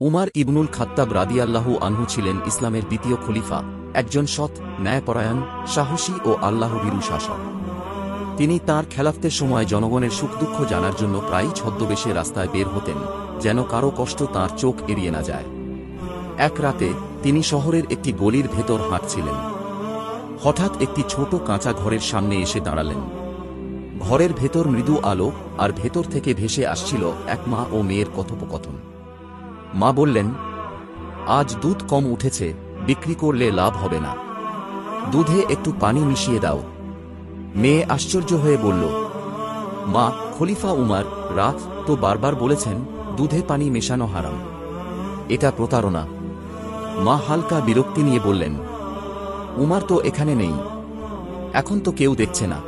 উমার ইবনুল খাত্তাব রাদিয়াল্লাহু আনহু ছিলেন ইসলামের দ্বিতীয় খলিফা, একজন সৎ, ন্যায়পরায়ণ, সাহসী ও আল্লাহভীরু শাসক। তিনি তাঁর খেলাফতের সময় জনগণের সুখ দুঃখ জানার জন্য প্রায়ই ছদ্মবেশে রাস্তায় বের হতেন, যেন কারো কষ্ট তাঁর চোখ এড়িয়ে না যায়। এক রাতে তিনি শহরের একটি গলির ভেতর হাঁটছিলেন। হঠাৎ একটি ছোট কাঁচা ঘরের সামনে এসে দাঁড়ালেন। ঘরের ভেতর মৃদু আলো, আর ভেতর থেকে ভেসে আসছিল এক মা ও মেয়ের কথোপকথন। মা বললেন, আজ দুধ কম উঠেছে, বিক্রি করলে লাভ হবে না, দুধে একটু পানি মিশিয়ে দাও। মেয়ে আশ্চর্য হয়ে বলল, মা, খলিফা উমার রাত তো বারবার বলেছেন দুধে পানি মেশানো হারাম, এটা প্রতারণা। মা হালকা বিরক্তি নিয়ে বললেন, উমার তো এখানে নেই, এখন তো কেউ দেখছে না,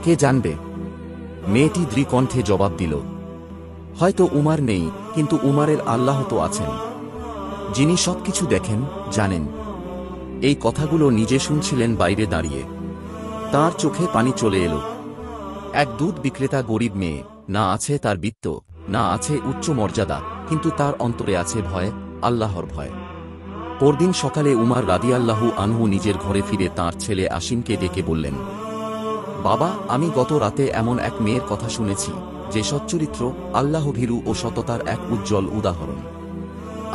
কে জানবে? মেয়েটি দৃকণ্ঠে জবাব দিল, হয়তো উমার নেই, কিন্তু উমারের আল্লাহ তো আছেন, যিনি সবকিছু দেখেন, জানেন। এই কথাগুলো নিজে শুনছিলেন বাইরে দাঁড়িয়ে। তার চোখে পানি চলে এলো। এক দুধ বিক্রেতা গরিব মেয়ে, না আছে তার বিত্ত, না আছে উচ্চ মর্যাদা, কিন্তু তার অন্তরে আছে ভয়, আল্লাহর ভয়। পরদিন সকালে উমার রাদিয়াল্লাহু আনহু নিজের ঘরে ফিরে তাঁর ছেলে আসিমকে ডেকে বললেন, বাবা, আমি গত রাতে এমন এক মেয়ের কথা শুনেছি, যে সচ্চরিত্র, আল্লাহভীরু ও সততার এক উজ্জ্বল উদাহরণ।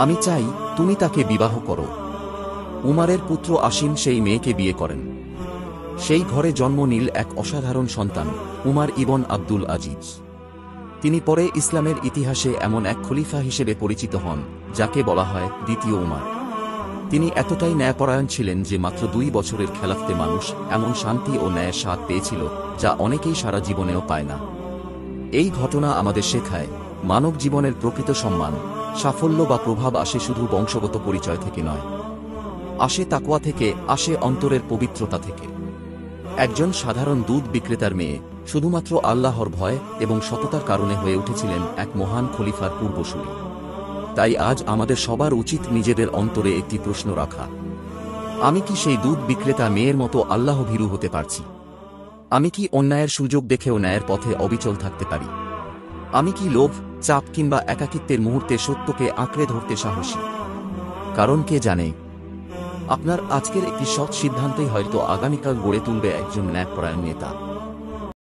আমি চাই তুমি তাকে বিবাহ করো। উমারের পুত্র আসিম সেই মেয়েকে বিয়ে করেন। সেই ঘরে জন্ম নিল এক অসাধারণ সন্তান, উমার ইবন আব্দুল আজিজ। তিনি পরে ইসলামের ইতিহাসে এমন এক খলিফা হিসেবে পরিচিত হন, যাকে বলা হয় দ্বিতীয় উমার। তিনি এতটাই ন্যায়পরায়ণ ছিলেন যে মাত্র 2 বছরের খেলাফতে মানুষ এমন শান্তি ও ন্যায়ের স্বাদ পেয়েছিল, যা অনেকেই সারা জীবনেও পায় না। এই ঘটনা আমাদের শেখায়, মানব জীবনের প্রকৃত সম্মান, সাফল্য বা প্রভাব আসে শুধু বংশগত পরিচয় থেকে নয়, আসে তাকওয়া থেকে, আসে অন্তরের পবিত্রতা থেকে। একজন সাধারণ দুধ বিক্রেতার মেয়ে শুধুমাত্র আল্লাহর ভয় এবং সততার কারণে হয়ে উঠেছিলেন এক মহান খলিফার পূর্বসূরি। তাই আজ আমাদের সবার উচিত নিজেদের অন্তরে একটি প্রশ্ন রাখা, আমি কি সেই দুধ বিক্রেতা মেয়ের মতো আল্লাহভীরু হতে পারছি? আমি কি অন্যায়ের সুযোগ দেখেও ন্যায়ের পথে অবিচল থাকতে পারি? আমি কি লোভ, চাপ কিংবা একাকিত্বের মুহূর্তে সত্যকে আঁকড়ে ধরতে সাহসী? কারণ কে জানে, আপনার আজকের একটি সৎ সিদ্ধান্তই হয়তো আগামীকাল গড়ে তুলবে একজন ন্যায়পরায়ণ নেতা।